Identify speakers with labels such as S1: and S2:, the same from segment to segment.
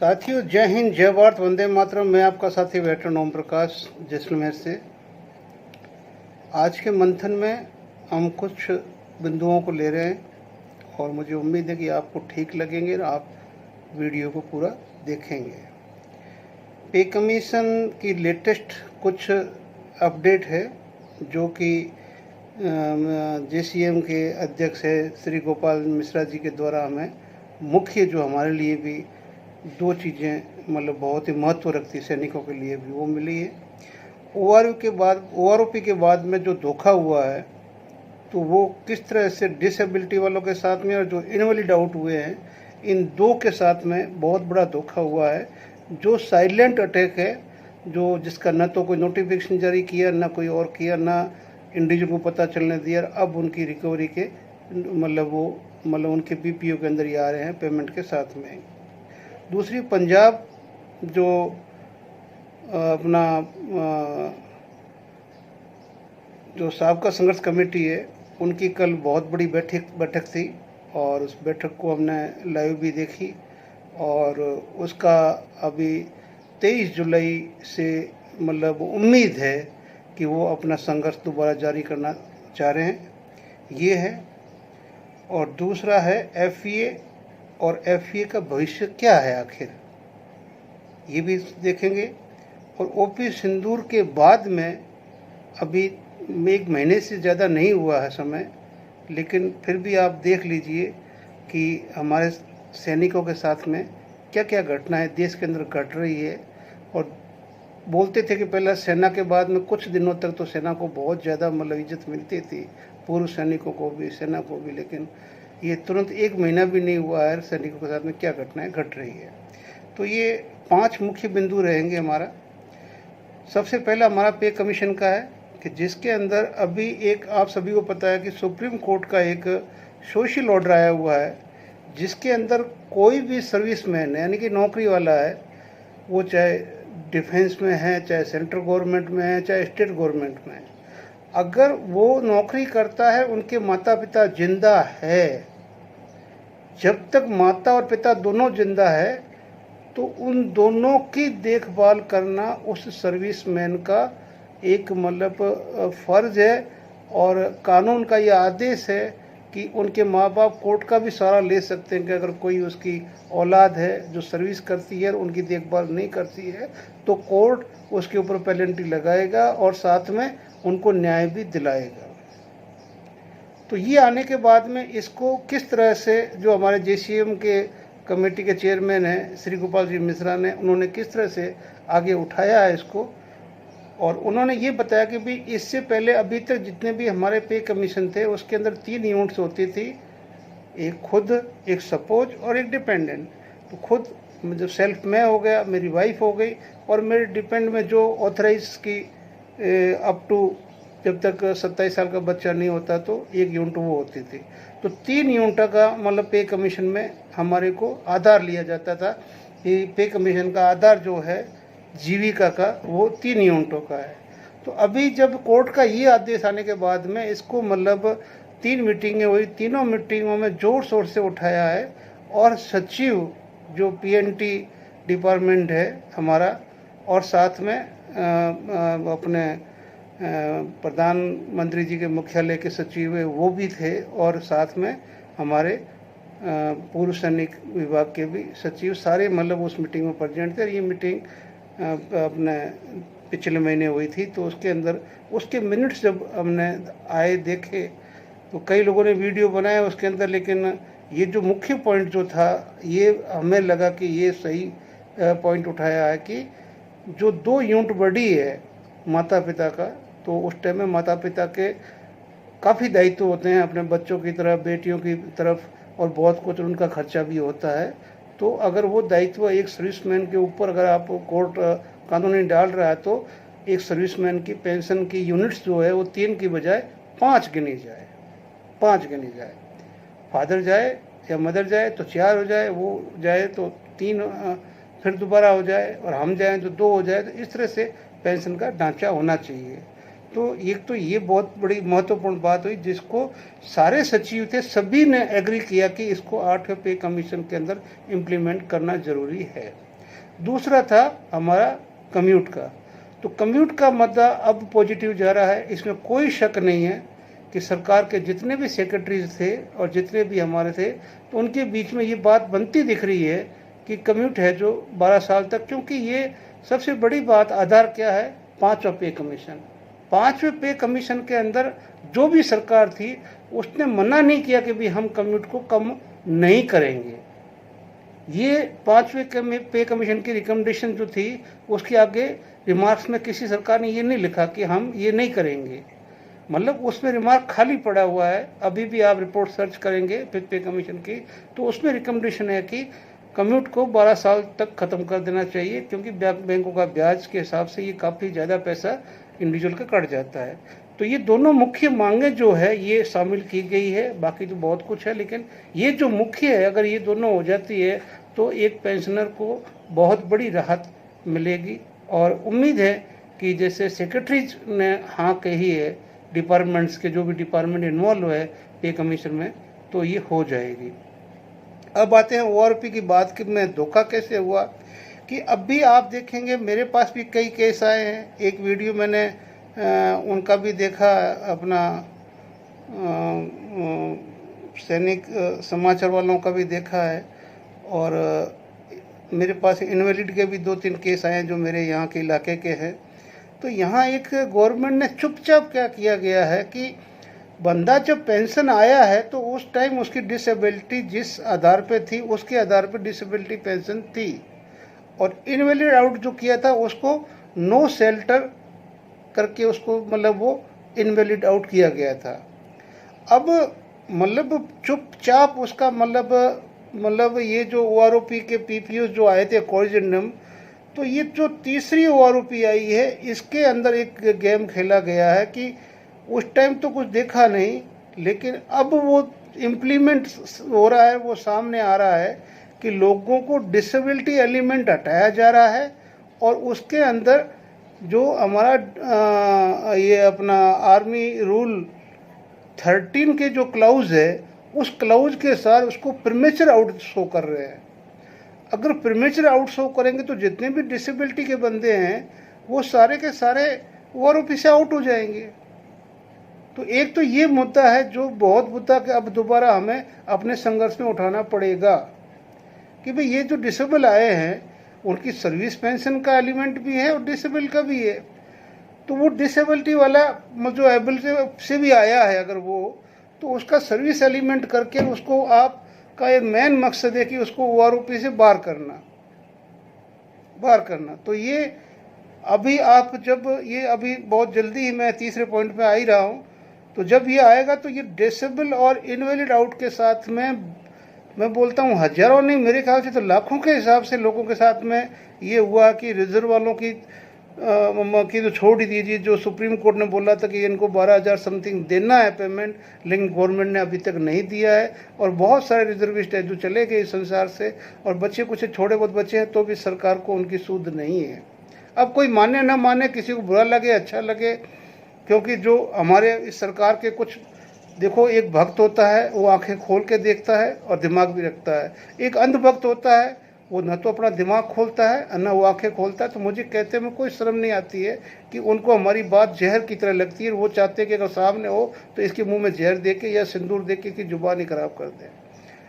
S1: साथियों, जय हिंद, जय भारत, वंदे मातरम। मैं आपका साथी वेटरन ओम प्रकाश जैसलमेर से। आज के मंथन में हम कुछ बिंदुओं को ले रहे हैं और मुझे उम्मीद है कि आपको ठीक लगेंगे और आप वीडियो को पूरा देखेंगे। पे कमीशन की लेटेस्ट कुछ अपडेट है जो कि JCM के अध्यक्ष है श्री गोपाल मिश्रा जी के द्वारा हमें मुख्य जो हमारे लिए भी दो चीज़ें मतलब बहुत ही महत्व रखती सैनिकों के लिए भी वो मिली है। OROP के बाद में जो धोखा हुआ है तो वो किस तरह से डिसेबिलिटी वालों के साथ में और जो इनवैलिड आउट हुए हैं इन दो के साथ में बहुत बड़ा धोखा हुआ है। जो साइलेंट अटैक है जो जिसका न तो कोई नोटिफिकेशन जारी किया न कोई और किया न इंडिविजुअल को पता चलने दिया, अब उनकी रिकवरी के मतलब उनके BPO के अंदर ही आ रहे हैं पेमेंट के साथ में। दूसरी, पंजाब जो अपना जो साबका संघर्ष कमेटी है उनकी कल बहुत बड़ी बैठक थी और उस बैठक को हमने लाइव भी देखी और उसका अभी 23 जुलाई से मतलब उम्मीद है कि वो अपना संघर्ष दोबारा जारी करना चाह रहे हैं, ये है। और दूसरा है FEA और FEA का भविष्य क्या है आखिर, ये भी देखेंगे। और OP सिंदूर के बाद में अभी 1 महीने से ज़्यादा नहीं हुआ है समय, लेकिन फिर भी आप देख लीजिए कि हमारे सैनिकों के साथ में क्या क्या घटनाएं देश के अंदर घट रही है। और बोलते थे कि पहले सेना के बाद में कुछ दिनों तक तो सेना को बहुत ज़्यादा मतलब इज्जत मिलती थी, पूर्व सैनिकों को भी सेना को भी, लेकिन ये तुरंत 1 महीना भी नहीं हुआ है सैनिकों के साथ में क्या घटनाएं घट रही है। तो ये 5 मुख्य बिंदु रहेंगे हमारा। सबसे पहला हमारा पे कमीशन का है कि जिसके अंदर अभी एक आप सभी को पता है कि सुप्रीम कोर्ट का एक सोशल ऑर्डर आया हुआ है जिसके अंदर कोई भी सर्विसमैन यानी कि नौकरी वाला है, वो चाहे डिफेंस में है, चाहे सेंट्रल गवर्नमेंट में है, चाहे स्टेट गवर्नमेंट में है, अगर वो नौकरी करता है उनके माता पिता जिंदा है, जब तक माता और पिता दोनों जिंदा है तो उन दोनों की देखभाल करना उस सर्विसमैन का एक मतलब फर्ज है। और कानून का यह आदेश है कि उनके माँ बाप कोर्ट का भी सहारा ले सकते हैं कि अगर कोई उसकी औलाद है जो सर्विस करती है और उनकी देखभाल नहीं करती है तो कोर्ट उसके ऊपर पेनल्टी लगाएगा और साथ में उनको न्याय भी दिलाएगा। तो ये आने के बाद में इसको किस तरह से जो हमारे JCM के कमेटी के चेयरमैन हैं श्री गोपाल जी मिश्रा ने, उन्होंने किस तरह से आगे उठाया है इसको। और उन्होंने ये बताया कि भी इससे पहले अभी तक जितने भी हमारे पे कमीशन थे उसके अंदर 3 यूनिट्स होती थी, एक खुद, एक सपोज और एक डिपेंडेंट। तो खुद जो सेल्फ में हो गया, मेरी वाइफ हो गई, और मेरे डिपेंड में जो ऑथराइज की अप टू जब तक 27 साल का बच्चा नहीं होता तो 1 यूनिट वो होती थी। तो 3 यूनिट का मतलब पे कमीशन में हमारे को आधार लिया जाता था। ये पे कमीशन का आधार जो है जीविका का वो 3 यूनिटों का है। तो अभी जब कोर्ट का ये आदेश आने के बाद में इसको मतलब 3 मीटिंगें हुई, तीनों मीटिंगों में जोर शोर से उठाया है। और सचिव जो PNT डिपार्टमेंट है हमारा और साथ में अपने प्रधानमंत्री जी के मुख्यालय के सचिव है वो भी थे, और साथ में हमारे पूर्व सैनिक विभाग के भी सचिव सारे मतलब उस मीटिंग में प्रेजेंट थे। ये मीटिंग अपने पिछले महीने हुई थी। तो उसके अंदर उसके मिनट्स जब हमने आए देखे तो कई लोगों ने वीडियो बनाया उसके अंदर, लेकिन ये जो मुख्य पॉइंट जो था ये हमें लगा कि ये सही पॉइंट उठाया है कि जो 2 यूनिट बढ़ी है माता पिता का, तो उस टाइम में माता पिता के काफ़ी दायित्व होते हैं अपने बच्चों की तरफ, बेटियों की तरफ, और बहुत कुछ उनका खर्चा भी होता है। तो अगर वो दायित्व एक सर्विसमैन के ऊपर अगर आप कोर्ट कानूनी डाल रहा है तो एक सर्विसमैन की पेंशन की यूनिट्स जो है वो 3 की बजाय 5 गिनी जाए, 5 गिनी जाए। फादर जाए या मदर जाए तो 4 हो जाए, वो जाए तो 3 फिर दोबारा हो जाए, और हम जाएँ तो 2 हो जाए। तो इस तरह से पेंशन का ढांचा होना चाहिए। तो एक तो ये बहुत बड़ी महत्वपूर्ण बात हुई जिसको सारे सचिव थे सभी ने एग्री किया कि इसको 8वें पे कमीशन के अंदर इम्प्लीमेंट करना ज़रूरी है। दूसरा था हमारा कम्यूट का। तो कम्यूट का मुद्दा अब पॉजिटिव जा रहा है, इसमें कोई शक नहीं है कि सरकार के जितने भी सेक्रेटरीज थे और जितने भी हमारे थे, तो उनके बीच में ये बात बनती दिख रही है कि कम्यूट है जो 12 साल तक, क्योंकि ये सबसे बड़ी बात आधार क्या है, 5वां पे कमीशन। 5वें पे कमीशन के अंदर जो भी सरकार थी उसने मना नहीं किया कि भी हम कम्यूट को कम नहीं करेंगे। ये 5वें पे कमीशन की रिकमेंडेशन जो थी उसके आगे रिमार्क्स में किसी सरकार ने ये नहीं लिखा कि हम ये नहीं करेंगे, मतलब उसमें रिमार्क खाली पड़ा हुआ है। अभी भी आप रिपोर्ट सर्च करेंगे फिफ्थ पे कमीशन की, तो उसमें रिकमेंडेशन है कि कम्यूट को 12 साल तक ख़त्म कर देना चाहिए, क्योंकि बैंकों का ब्याज के हिसाब से ये काफ़ी ज़्यादा पैसा इंडिविजुअल का कट जाता है। तो ये दोनों मुख्य मांगें जो है ये शामिल की गई है, बाकी तो बहुत कुछ है, लेकिन ये जो मुख्य है अगर ये दोनों हो जाती है तो एक पेंशनर को बहुत बड़ी राहत मिलेगी। और उम्मीद है कि जैसे सेक्रेटरीज ने हाँ कही है, डिपार्टमेंट्स के जो भी डिपार्टमेंट इन्वॉल्व है पे कमीशन में, तो ये हो जाएगी। अब आते हैं ओआरपी की बात कि मैं धोखा कैसे हुआ, कि अब भी आप देखेंगे मेरे पास भी कई केस आए हैं। एक वीडियो मैंने उनका भी देखा, अपना सैनिक समाचार वालों का भी देखा है, और मेरे पास इनवैलिड के भी 2-3 केस आए हैं जो मेरे यहाँ के इलाके के हैं। तो यहाँ एक गवर्नमेंट ने चुपचाप क्या किया गया है कि बंदा जब पेंशन आया है तो उस टाइम उसकी डिसेबिलिटी जिस आधार पे थी उसके आधार पे डिसेबिलिटी पेंशन थी, और इनवैलिड आउट जो किया था उसको नो शेल्टर करके उसको मतलब वो इनवैलिड आउट किया गया था। अब मतलब चुपचाप उसका मतलब ये जो ओआरओपी के पीपीओ जो आए थे कोरिजेंडम, तो ये जो तीसरी ओआरओपी आई है इसके अंदर एक गेम खेला गया है कि उस टाइम तो कुछ देखा नहीं, लेकिन अब वो इम्प्लीमेंट हो रहा है, वो सामने आ रहा है कि लोगों को डिसेबिलिटी एलिमेंट हटाया जा रहा है, और उसके अंदर जो हमारा ये अपना आर्मी रूल 13 के जो क्लाउज है उस क्लाउज के साथ उसको प्रीमेचर आउट शो कर रहे हैं। अगर प्रीमेचर आउट शो करेंगे तो जितने भी डिसेबिलिटी के बंदे हैं वो सारे के सारे ओआरओपी से आउट हो जाएंगे। तो एक तो ये मुद्दा है जो बहुत मुद्दा कि अब दोबारा हमें अपने संघर्ष में उठाना पड़ेगा कि भाई ये जो डिसेबल आए हैं उनकी सर्विस पेंशन का एलिमेंट भी है और डिसेबल का भी है। तो वो डिसेबिलिटी वाला जो एबल से भी आया है अगर वो, तो उसका सर्विस एलिमेंट करके उसको आपका ये मेन मकसद है कि उसको ओआरओपी से बाहर करना। तो ये अभी आप जब ये अभी बहुत जल्दी ही मैं तीसरे पॉइंट पे आ ही रहा हूँ, तो जब ये आएगा तो ये डिसेबल और इनवैलिड आउट के साथ में मैं बोलता हूँ हजारों नहीं, मेरे ख्याल से तो लाखों के हिसाब से लोगों के साथ में ये हुआ कि रिजर्व वालों की तो छोड़ ही दीजिए, जो सुप्रीम कोर्ट ने बोला था कि इनको 12,000 समथिंग देना है पेमेंट, लेकिन गवर्नमेंट ने अभी तक नहीं दिया है। और बहुत सारे रिजर्विस्ट हैं जो चले गए इस संसार से, और बच्चे कुछ थोड़े बहुत बच्चे हैं तो भी सरकार को उनकी सूद नहीं है। अब कोई माने ना माने, किसी को बुरा लगे अच्छा लगे, क्योंकि जो हमारे इस सरकार के कुछ देखो, एक भक्त होता है वो आंखें खोल के देखता है और दिमाग भी रखता है, एक अंध भक्त होता है वो न तो अपना दिमाग खोलता है न वो आंखें खोलता है। तो मुझे कहते में कोई शर्म नहीं आती है कि उनको हमारी बात जहर की तरह लगती है, वो चाहते हैं कि अगर सामने हो तो इसके मुंह में जहर दे के या सिंदूर दे के कि जुबान ही खराब कर दें।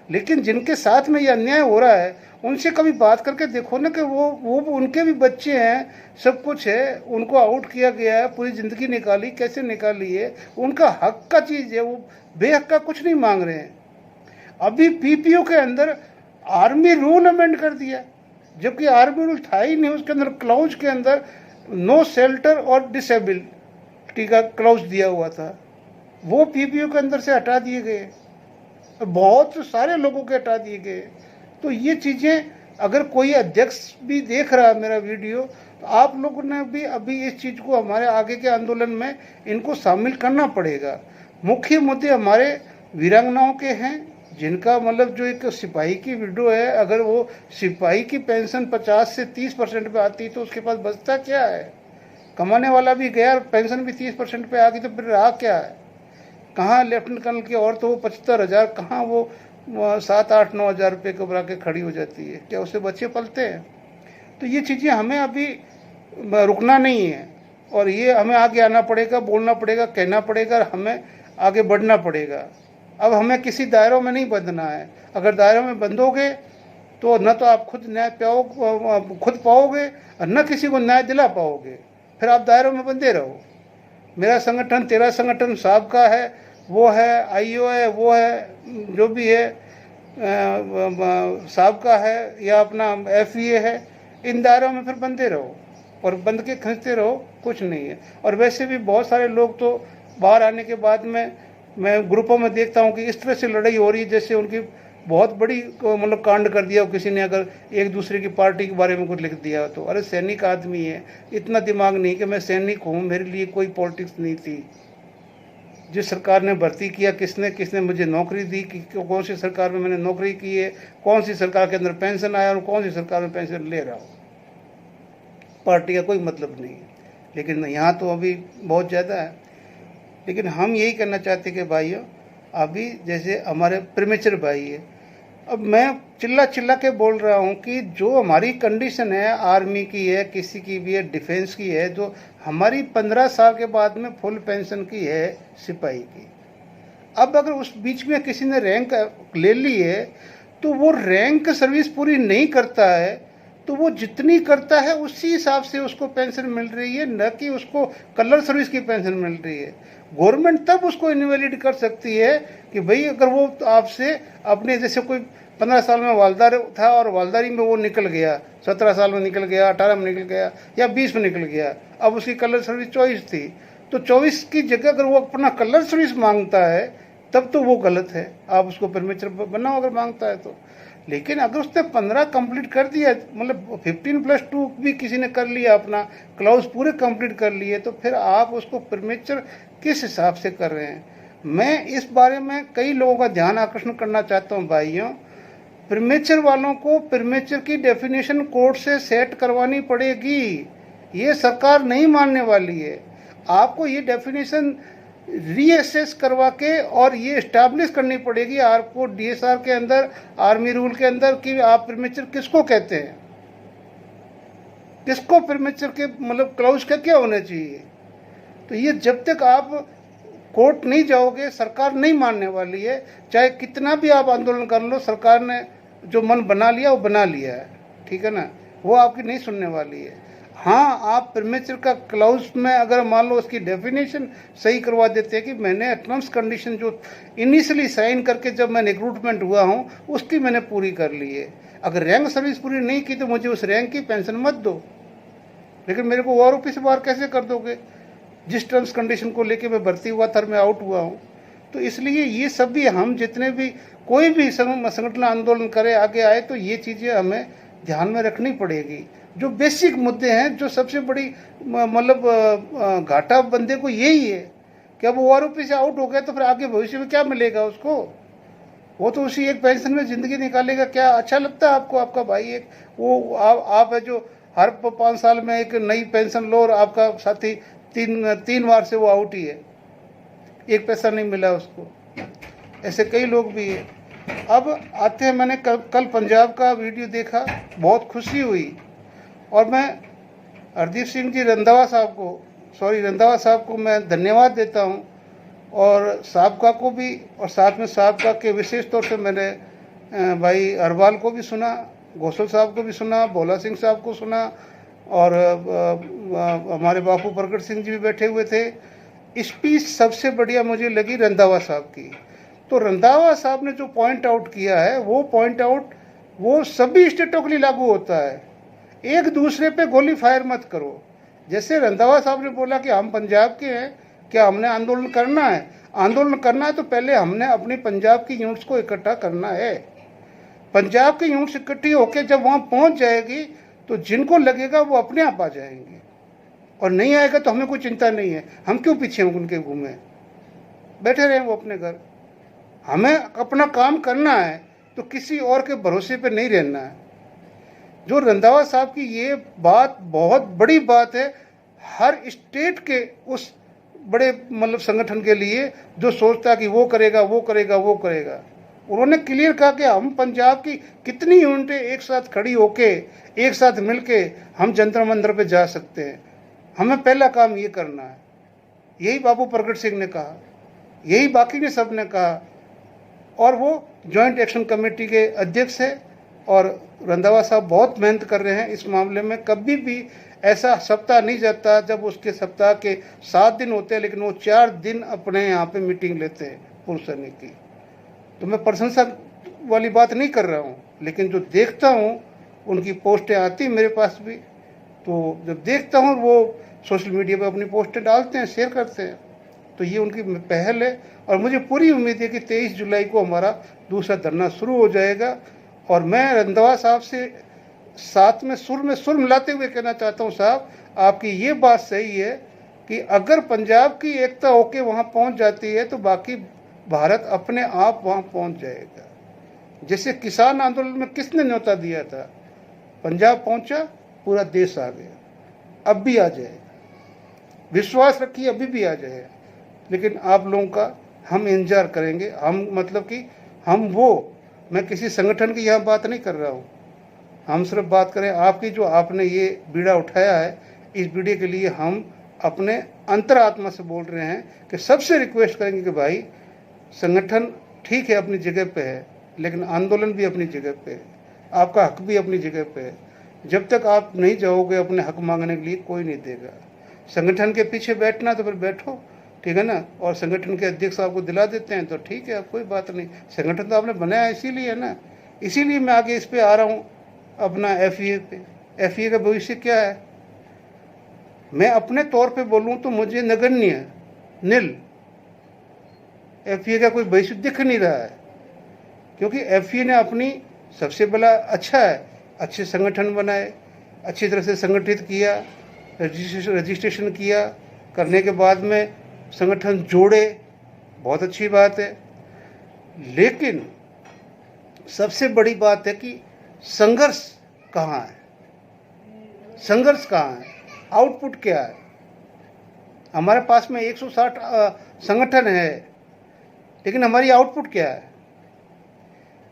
S1: लेकिन जिनके साथ में ये अन्याय हो रहा है उनसे कभी बात करके देखो ना कि वो उनके भी बच्चे हैं, सब कुछ है, उनको आउट किया गया है, पूरी ज़िंदगी निकाली, कैसे निकाली है, उनका हक का चीज़ है, वो बेहक का कुछ नहीं मांग रहे हैं। अभी पीपीओ के अंदर आर्मी रूल अमेंड कर दिया, जबकि आर्मी रूल था ही नहीं, उसके अंदर क्लाउज के अंदर नो शेल्टर और डिसेबिलिटी का क्लाउज दिया हुआ था, वो पीपीओ के अंदर से हटा दिए गए, बहुत सारे लोगों के हटा दिए गए। तो ये चीज़ें अगर कोई अध्यक्ष भी देख रहा है मेरा वीडियो, तो आप लोगों ने भी अभी इस चीज़ को हमारे आगे के आंदोलन में इनको शामिल करना पड़ेगा। मुख्य मुद्दे हमारे वीरांगनाओं के हैं, जिनका मतलब जो एक सिपाही की विडो है, अगर वो सिपाही की पेंशन 50 से 30% पे आती तो उसके पास बचता क्या है? कमाने वाला भी गया, पेंशन भी 30% पे आ गई, तो फिर रहा क्या है? कहाँ लेफ्टिनेंट कर्नल की और तो वो 75,000, कहाँ वो 7-8-9 हज़ार रुपये को बना के खड़ी हो जाती है? क्या उससे बच्चे पलते हैं? तो ये चीज़ें हमें अभी रुकना नहीं है, और ये हमें आगे आना पड़ेगा, बोलना पड़ेगा, कहना पड़ेगा, हमें आगे बढ़ना पड़ेगा। अब हमें किसी दायरों में नहीं बंधना है। अगर दायरों में बंधोगे तो न तो आप खुद न्याय खुद पाओगे और न किसी को न्याय दिला पाओगे, फिर आप दायरों में बंधे रहो। मेरा संगठन, तेरा संगठन, साहब का है, वो है, आईओ है, वो है, जो भी है, साहब का है या अपना एफईए है, इन दायरों में फिर बंधे रहो और बंध के खींचते रहो, कुछ नहीं है। और वैसे भी बहुत सारे लोग तो बाहर आने के बाद में मैं ग्रुपों में देखता हूँ कि इस तरह से लड़ाई हो रही है जैसे उनकी बहुत बड़ी मतलब कांड कर दिया हो किसी ने, अगर एक दूसरे की पार्टी के बारे में कुछ लिख दिया तो। अरे सैनिक आदमी है, इतना दिमाग नहीं कि मैं सैनिक हूँ, मेरे लिए कोई पॉलिटिक्स नहीं थी। जिस सरकार ने भर्ती किया, किसने किसने मुझे नौकरी दी, कि कौन सी सरकार में मैंने नौकरी की है, कौन सी सरकार के अंदर पेंशन आया और कौन सी सरकार में पेंशन ले रहा हूँ, पार्टी का कोई मतलब नहीं है। लेकिन यहाँ तो अभी बहुत ज़्यादा है। लेकिन हम यही करना चाहते कि भाइयों, अभी जैसे हमारे प्रीमेचर भाई है, अब मैं चिल्ला चिल्ला के बोल रहा हूँ कि जो हमारी कंडीशन है, आर्मी की है, किसी की भी है, डिफेंस की है, जो हमारी 15 साल के बाद में फुल पेंशन की है सिपाही की। अब अगर उस बीच में किसी ने रैंक ले ली है तो वो रैंक सर्विस पूरी नहीं करता है, तो वो जितनी करता है उसी हिसाब से उसको पेंशन मिल रही है, न कि उसको कलर सर्विस की पेंशन मिल रही है। गवर्नमेंट तब उसको इनवैलिड कर सकती है कि भाई अगर वो आपसे अपने, जैसे कोई 15 साल में वालदार था और वालदारी में वो निकल गया, 17 साल में निकल गया, 18 में निकल गया या 20 में निकल गया, अब उसकी कलर सर्विस 24 थी, तो 24 की जगह अगर वो अपना कलर सर्विस मांगता है तब तो वो गलत है, आप उसको परमेचर बनाओ अगर मांगता है तो। लेकिन अगर उसने 15 कंप्लीट कर दिया, मतलब 15+2 भी किसी ने कर लिया, अपना क्लाउज पूरे कंप्लीट कर लिए, तो फिर आप उसको परमेचर किस हिसाब से कर रहे हैं। मैं इस बारे में कई लोगों का ध्यान आकर्षण करना चाहता हूं भाइयों। परमेचर वालों को परमेचर की डेफिनेशन कोर्ट से सेट करवानी पड़ेगी, ये सरकार नहीं मानने वाली है। आपको ये डेफिनेशन रीअसेस करवा के और ये इस्टेब्लिश करनी पड़ेगी आपको डीएसआर के अंदर, आर्मी रूल के अंदर, कि आप परमेचर किसको कहते हैं, किसको परमेचर के मतलब क्लाउज का क्या होना चाहिए। तो ये जब तक आप कोर्ट नहीं जाओगे, सरकार नहीं मानने वाली है। चाहे कितना भी आप आंदोलन कर लो, सरकार ने जो मन बना लिया वो बना लिया है, ठीक है ना, वो आपकी नहीं सुनने वाली है। हाँ, आप परमेचर का क्लाउज में अगर मान लो उसकी डेफिनेशन सही करवा देते हैं कि मैंने टर्म्स कंडीशन जो इनिशियली साइन करके जब मैं रिक्रूटमेंट हुआ हूँ उसकी मैंने पूरी कर ली है, अगर रैंक सर्विस पूरी नहीं की तो मुझे उस रैंक की पेंशन मत दो, लेकिन मेरे को ओआरओपी से बाहर कैसे कर दोगे, जिस टर्म्स कंडीशन को लेके मैं भर्ती हुआ था, मैं आउट हुआ हूँ। तो इसलिए ये सब भी, हम जितने भी कोई भी संगठन आंदोलन करे, आगे आए, तो ये चीज़ें हमें ध्यान में रखनी पड़ेगी। जो बेसिक मुद्दे हैं, जो सबसे बड़ी मतलब घाटा बंदे को यही है कि अब ओआरओपी से आउट हो गया तो फिर आगे भविष्य में क्या मिलेगा उसको, वो तो उसी एक पेंशन में ज़िंदगी निकालेगा। क्या अच्छा लगता है आपको आपका भाई एक वो आप है जो हर 5 साल में एक नई पेंशन लो और आपका साथी तीन बार से वो आउट ही है, एक पैसा नहीं मिला उसको। ऐसे कई लोग भी हैं। अब आते हैं, मैंने कल पंजाब का वीडियो देखा, बहुत खुशी हुई, और मैं हरदीप सिंह जी रंधावा साहब को मैं धन्यवाद देता हूँ, और साहबका को भी, और साथ में साहबका के विशेष तौर से मैंने भाई अरवाल को भी सुना, घोषल साहब को भी सुना, भोला सिंह साहब को सुना, और हमारे बापू प्रगट सिंह जी भी बैठे हुए थे। स्पीच सबसे बढ़िया मुझे लगी रंधावा साहब की। तो रंधावा साहब ने जो पॉइंट आउट किया है, वो पॉइंट आउट वो सभी स्टेटों के लिए लागू होता है। एक दूसरे पे गोली फायर मत करो। जैसे रंधावा साहब ने बोला कि हम पंजाब के हैं, क्या हमने आंदोलन करना है? आंदोलन करना है तो पहले हमने अपनी पंजाब की यूनिट्स को इकट्ठा करना है। पंजाब की यूनिट्स इकट्ठी होकर जब वहाँ पहुँच जाएगी तो जिनको लगेगा वो अपने आप आ जाएंगे, और नहीं आएगा तो हमें कोई चिंता नहीं है। हम क्यों पीछे उनके घूमें, बैठे रहें वो अपने घर। हमें अपना काम करना है, तो किसी और के भरोसे पे नहीं रहना है। जो रंधावा साहब की ये बात बहुत बड़ी बात है हर स्टेट के उस बड़े मतलब संगठन के लिए, जो सोचता है कि वो करेगा वो करेगा वो करेगा। उन्होंने क्लियर कहा कि हम पंजाब की कितनी यूनिटें एक साथ खड़ी होके एक साथ मिलके हम जंतर मंतर पे जा सकते हैं, हमें पहला काम ये करना है। यही बाबू प्रगट सिंह ने कहा, यही बाकी ने सब ने कहा, और वो जॉइंट एक्शन कमेटी के अध्यक्ष है और रंधावा साहब बहुत मेहनत कर रहे हैं इस मामले में। कभी भी ऐसा सप्ताह नहीं जाता जब उसके सप्ताह के 7 दिन होते हैं, लेकिन वो 4 दिन अपने यहाँ पे मीटिंग लेते हैं पूर्व सैनिक की। तो मैं प्रशंसा वाली बात नहीं कर रहा हूँ, लेकिन जो देखता हूँ उनकी पोस्टें आती मेरे पास भी, तो जब देखता हूँ वो सोशल मीडिया पे अपनी पोस्टें डालते हैं, शेयर करते हैं, तो ये उनकी पहल है। और मुझे पूरी उम्मीद है कि 23 जुलाई को हमारा दूसरा धरना शुरू हो जाएगा। और मैं रंधावा साहब से साथ में सुर मिलाते हुए कहना चाहता हूँ, साहब आपकी ये बात सही है कि अगर पंजाब की एकता होके वहाँ पहुँच जाती है तो बाकी भारत अपने आप वहाँ पहुँच जाएगा। जैसे किसान आंदोलन में किसने न्योता दिया था, पंजाब पहुँचा, पूरा देश आ गया, अब भी आ जाएगा, विश्वास रखिए अभी भी आ जाएगा। लेकिन आप लोगों का हम इंतजार करेंगे। हम मतलब कि हम मैं किसी संगठन की यहाँ बात नहीं कर रहा हूँ, हम सिर्फ बात करें आपकी, जो आपने ये बीड़ा उठाया है, इस बीड़े के लिए हम अपने अंतरात्मा से बोल रहे हैं कि सबसे रिक्वेस्ट करेंगे कि भाई संगठन ठीक है अपनी जगह पे है, लेकिन आंदोलन भी अपनी जगह पे है, आपका हक भी अपनी जगह पे है। जब तक आप नहीं जाओगे अपने हक मांगने के लिए, कोई नहीं देगा। संगठन के पीछे बैठना तो फिर बैठो, ठीक है ना, और संगठन के अध्यक्ष आपको दिला देते हैं तो ठीक है, कोई बात नहीं। संगठन तो आपने बनाया इसीलिए है ना, इसीलिए मैं आगे इस पे आ रहा हूँ अपना FEA पे। FEA का भविष्य क्या है, मैं अपने तौर पे बोलूँ तो मुझे नगण्य, नील, FEA का कोई भविष्य दिख नहीं रहा है, क्योंकि FEA ने अपनी सबसे बड़ा अच्छा है, अच्छे संगठन बनाए, अच्छी तरह से संगठित किया, रजिस्ट्रेशन किया, करने के बाद में संगठन जोड़े, बहुत अच्छी बात है। लेकिन सबसे बड़ी बात है कि संघर्ष कहाँ है, संघर्ष कहाँ है, आउटपुट क्या है। हमारे पास में 160 संगठन है, लेकिन हमारी आउटपुट क्या है।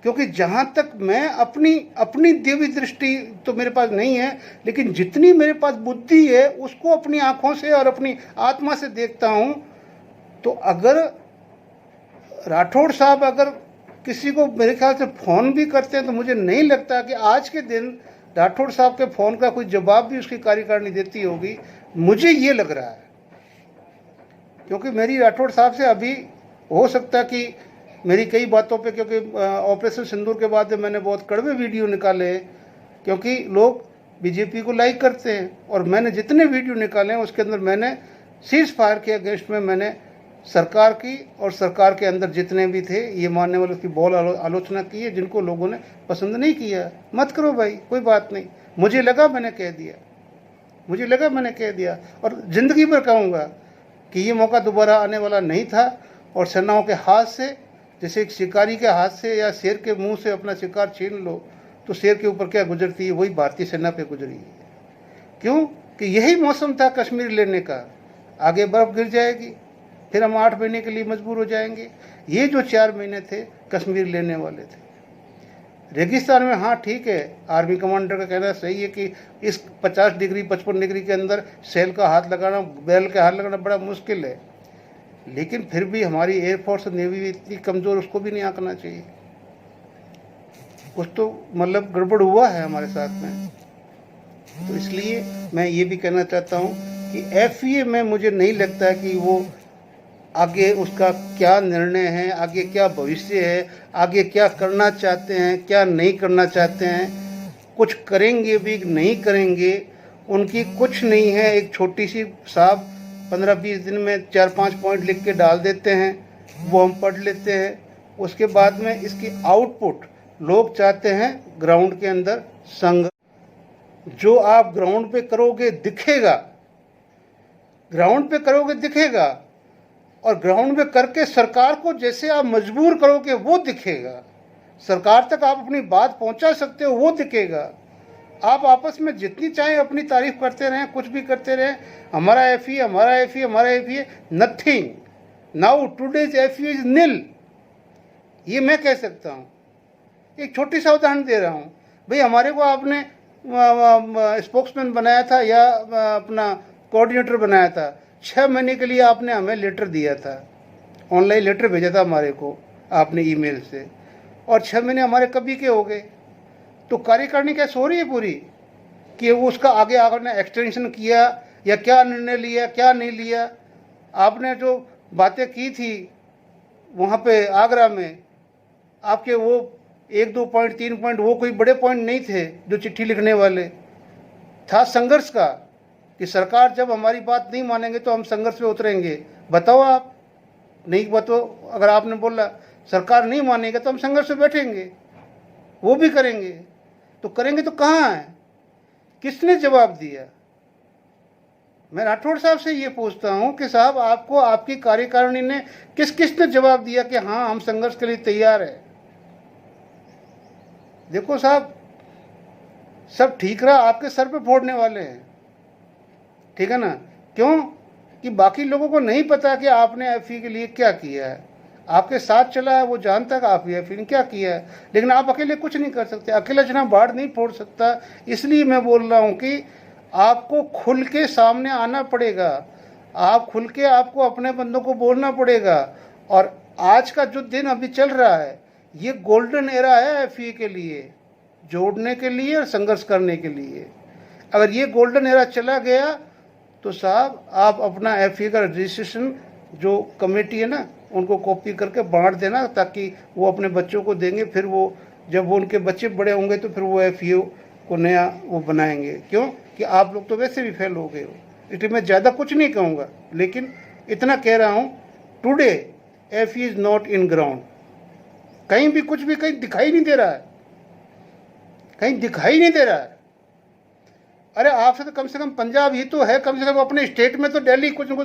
S1: क्योंकि जहाँ तक मैं अपनी दिव्य दृष्टि तो मेरे पास नहीं है, लेकिन जितनी मेरे पास बुद्धि है उसको अपनी आँखों से और अपनी आत्मा से देखता हूँ, तो अगर राठौड़ साहब अगर किसी को मेरे ख्याल से फ़ोन भी करते हैं तो मुझे नहीं लगता कि आज के दिन राठौड़ साहब के फ़ोन का कोई जवाब भी उसकी कार्यकारिणी देती होगी, मुझे ये लग रहा है। क्योंकि मेरी राठौड़ साहब से अभी हो सकता है कि मेरी कई बातों पे, क्योंकि ऑपरेशन सिंदूर के बाद मैंने बहुत कड़वे वीडियो निकाले हैं, क्योंकि लोग बीजेपी को लाइक करते हैं, और मैंने जितने वीडियो निकाले हैं उसके अंदर मैंने सीज फायर के अगेंस्ट में मैंने सरकार की और सरकार के अंदर जितने भी थे ये मानने वाले उसकी बहुत आलोचना की है, जिनको लोगों ने पसंद नहीं किया। मत करो भाई, कोई बात नहीं, मुझे लगा मैंने कह दिया, मुझे लगा मैंने कह दिया, और ज़िंदगी भर कहूँगा कि ये मौका दोबारा आने वाला नहीं था। और सेनाओं के हाथ से, जैसे एक शिकारी के हाथ से या शेर के मुंह से अपना शिकार छीन लो तो शेर के ऊपर क्या गुजरती है, वही भारतीय सेना पे गुजरी है। क्यों कि यही मौसम था कश्मीर लेने का, आगे बर्फ़ गिर जाएगी, फिर हम 8 महीने के लिए मजबूर हो जाएंगे। ये जो 4 महीने थे कश्मीर लेने वाले थे। रेगिस्तान में हाँ ठीक है, आर्मी कमांडर का कहना सही है कि इस 50 डिग्री 55 डिग्री के अंदर सेल का हाथ लगाना, बैरल का हाथ लगाना बड़ा मुश्किल है, लेकिन फिर भी हमारी एयरफोर्स और नेवी इतनी कमज़ोर, उसको भी नहीं आंकना चाहिए। कुछ तो मतलब गड़बड़ हुआ है हमारे साथ में। तो इसलिए मैं ये भी कहना चाहता हूँ कि FEA में मुझे नहीं लगता कि वो आगे उसका क्या निर्णय है, आगे क्या भविष्य है, आगे क्या करना चाहते हैं, क्या नहीं करना चाहते हैं, कुछ करेंगे भी नहीं करेंगे, उनकी कुछ नहीं है। एक छोटी सी साहब 15-20 दिन में 4-5 पॉइंट लिख के डाल देते हैं, वो हम पढ़ लेते हैं, उसके बाद में इसकी आउटपुट लोग चाहते हैं ग्राउंड के अंदर संघर्ष। जो आप ग्राउंड पे करोगे दिखेगा, ग्राउंड पे करोगे दिखेगा, और ग्राउंड में करके सरकार को जैसे आप मजबूर करोगे वो दिखेगा, सरकार तक आप अपनी बात पहुंचा सकते हो वो दिखेगा। आप आपस में जितनी चाहे अपनी तारीफ करते रहें, कुछ भी करते रहें, हमारा FEA, हमारा FEA, हमारा FEA, nothing. Now today's FEA is nil. ये मैं कह सकता हूँ। एक छोटी सा उदाहरण दे रहा हूँ। भाई हमारे को आपने स्पोक्समैन बनाया था या अपना कोऑर्डिनेटर बनाया था, 6 महीने के लिए आपने हमें लेटर दिया था, ऑनलाइन लेटर भेजा था हमारे को आपने ईमेल से, और 6 महीने हमारे कभी के हो गए। तो कार्यकारिणी कैसे हो रही है पूरी कि वो उसका आगे आपने एक्सटेंशन किया या क्या निर्णय लिया, क्या नहीं लिया। आपने जो बातें की थी वहाँ पे आगरा में, आपके वो 1, 2 पॉइंट, 3 पॉइंट, वो कोई बड़े पॉइंट नहीं थे जो चिट्ठी लिखने वाले। था संघर्ष का कि सरकार जब हमारी बात नहीं मानेंगे तो हम संघर्ष पे उतरेंगे। बताओ आप, नहीं बताओ, अगर आपने बोला सरकार नहीं मानेगा तो हम संघर्ष पे बैठेंगे, वो भी करेंगे। तो करेंगे तो कहाँ है, किसने जवाब दिया? मैं राठौड़ साहब से ये पूछता हूँ कि साहब आपको आपकी कार्यकारिणी ने किसने जवाब दिया कि हाँ हम संघर्ष के लिए तैयार है? देखो साहब, सब ठीक रहा आपके सर पे फोड़ने वाले हैं, ठीक है ना? क्यों कि बाकी लोगों को नहीं पता कि आपने एफई के लिए क्या किया है। आपके साथ चला है वो जानता है कि आप एफई ने क्या किया है, लेकिन आप अकेले कुछ नहीं कर सकते। अकेला जना बाढ़ नहीं फोड़ सकता। इसलिए मैं बोल रहा हूँ कि आपको खुल के सामने आना पड़ेगा, आप खुल के आपको अपने बंदों को बोलना पड़ेगा। और आज का जो दिन अभी चल रहा है ये गोल्डन एरा है एफई के लिए, जोड़ने के लिए और संघर्ष करने के लिए। अगर ये गोल्डन एरा चला गया तो साहब आप अपना एफई का रजिस्ट्रेशन जो कमेटी है ना उनको कॉपी करके बांट देना, ताकि वो अपने बच्चों को देंगे। फिर वो जब वो उनके बच्चे बड़े होंगे तो फिर वो एफई को नया वो बनाएंगे। क्यों कि आप लोग तो वैसे भी फेल हो गए हो। इसलिए मैं ज़्यादा कुछ नहीं कहूँगा, लेकिन इतना कह रहा हूँ, today FE is not in ground. कहीं भी कुछ भी कहीं दिखाई नहीं दे रहा है, कहीं दिखाई नहीं दे रहा है। अरे आपसे तो कम से कम पंजाब ही तो है, कम से कम अपने स्टेट में तो दिल्ली कुछ न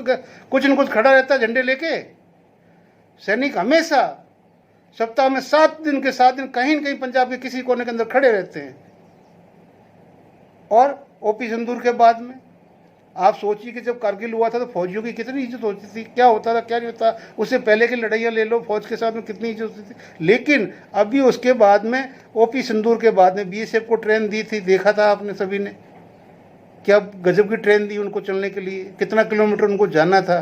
S1: कुछ खड़ा रहता है झंडे लेके। सैनिक हमेशा सप्ताह में 7 दिन के 7 दिन कहीं न कहीं पंजाब के किसी कोने के अंदर खड़े रहते हैं। और ओपी सिंदूर के बाद में आप सोचिए कि जब कारगिल हुआ था तो फौजियों की कितनी इज्जत होती थी, क्या होता था क्या नहीं होता। उससे पहले की लड़ाइयाँ ले लो, फौज के साथ में कितनी इज्जत होती थी। लेकिन अभी उसके बाद में ओपी सिंदूर के बाद में बीएसएफ को ट्रेन दी थी, देखा था आपने सभी ने, क्या गजब की ट्रेन दी उनको चलने के लिए, कितना किलोमीटर उनको जाना था।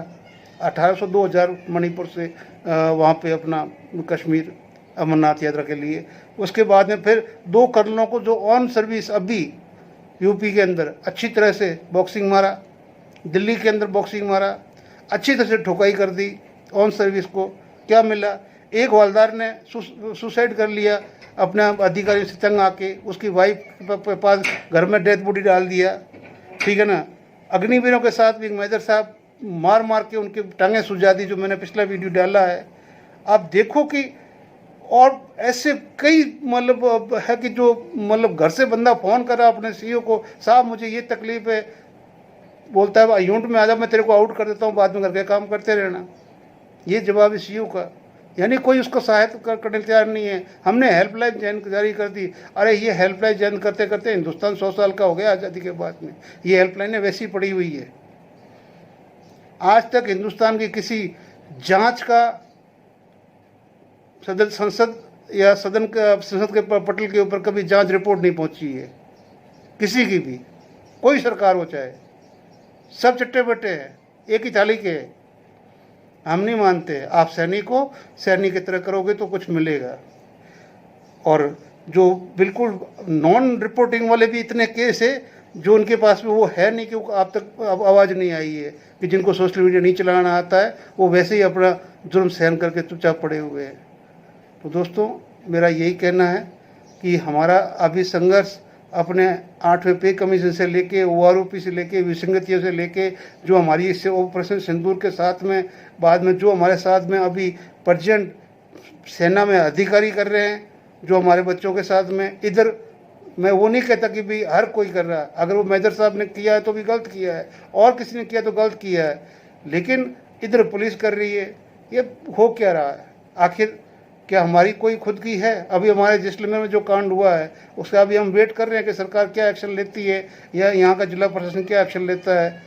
S1: 1800 2000 मणिपुर से वहाँ पे अपना कश्मीर अमरनाथ यात्रा के लिए। उसके बाद में फिर 2 कर्नलों को जो ऑन सर्विस अभी यूपी के अंदर अच्छी तरह से बॉक्सिंग मारा, दिल्ली के अंदर बॉक्सिंग मारा, अच्छी तरह से ठोकाई कर दी ऑन सर्विस को। क्या मिला? एक हवलदार ने सुसाइड कर लिया अपने अधिकारी से तंग आके, उसकी वाइफ के पास घर में डेथ बॉडी डाल दिया, ठीक है ना। अग्निवीरों के साथ भी मैदर साहब मार मार के उनकी टांगें सुझा दी, जो मैंने पिछला वीडियो डाला है। आप देखो कि और ऐसे कई मतलब है कि जो मतलब घर से बंदा फ़ोन कर रहा अपने सीईओ को, साहब मुझे ये तकलीफ़ है, बोलता है यूनिट में आ जा, मैं तेरे को आउट कर देता हूँ, बाद में घर के काम करते रहना। ये जवाब है सीईओ का, यानी कोई उसको सहायता करने तैयार नहीं है। हमने हेल्पलाइन जारी कर दी। अरे ये हेल्पलाइन जारी करते करते हिंदुस्तान 100 साल का हो गया आज़ादी के बाद में। ये हेल्पलाइनें वैसी पड़ी हुई है। आज तक हिंदुस्तान की किसी जांच का संसद के पटल के ऊपर कभी जांच रिपोर्ट नहीं पहुंची है, किसी की भी, कोई सरकार हो चाहे। सब चट्टे बट्टे हैं, एक ही थाली के हैं। हम नहीं मानते। आप सैनिक हो, सैनिक की तरह करोगे तो कुछ मिलेगा। और जो बिल्कुल नॉन रिपोर्टिंग वाले भी इतने केस है जो उनके पास में वो है नहीं, कि आप तक आवाज़ नहीं आई है, कि जिनको सोशल मीडिया नहीं चलाना आता है वो वैसे ही अपना जुर्म सहन करके चुपचाप पड़े हुए हैं। तो दोस्तों मेरा यही कहना है कि हमारा अभी संघर्ष अपने 8वें पे कमीशन से लेके ओआरओपी से लेके विसंगतियों से लेके जो हमारी इससे ऑपरेशन सिंदूर के साथ में बाद में जो हमारे साथ में अभी प्रेजेंट सेना में अधिकारी कर रहे हैं, जो हमारे बच्चों के साथ में, इधर मैं वो नहीं कहता कि भाई हर कोई कर रहा है। अगर वो मैदर साहब ने किया है तो भी गलत किया है, और किसी ने किया तो गलत किया है, लेकिन इधर पुलिस कर रही है। ये हो क्या रहा है आखिर? क्या हमारी कोई खुद की है? अभी हमारे जैसलमेर में जो कांड हुआ है उसका अभी हम वेट कर रहे हैं कि सरकार क्या एक्शन लेती है, या यहाँ का जिला प्रशासन क्या एक्शन लेता है।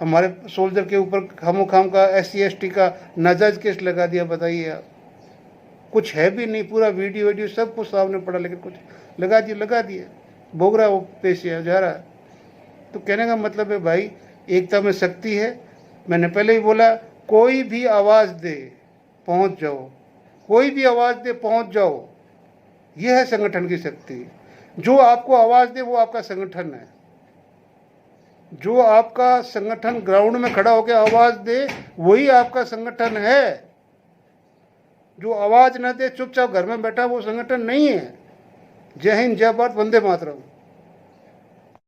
S1: हमारे सोल्जर के ऊपर खामोखाम का SC ST का नाजायज़ केस लगा दिया, बताइए आप। कुछ है भी नहीं, पूरा वीडियो सब कुछ सामने पड़ा, लेकिन कुछ लगा दिए भोग रहा है वो पेशिया जा रहा है। तो कहने का मतलब है भाई, एकता में शक्ति है। मैंने पहले ही बोला, कोई भी आवाज़ दे पहुंच जाओ, कोई भी आवाज़ दे पहुंच जाओ, यह है संगठन की शक्ति। जो आपको आवाज़ दे वो आपका संगठन है। जो आपका संगठन ग्राउंड में खड़ा होकर आवाज़ दे वही आपका संगठन है। जो आवाज़ न दे चुपचाप घर में बैठा वो संगठन नहीं है। जय हिंद, जय भारत, वंदे मातरम।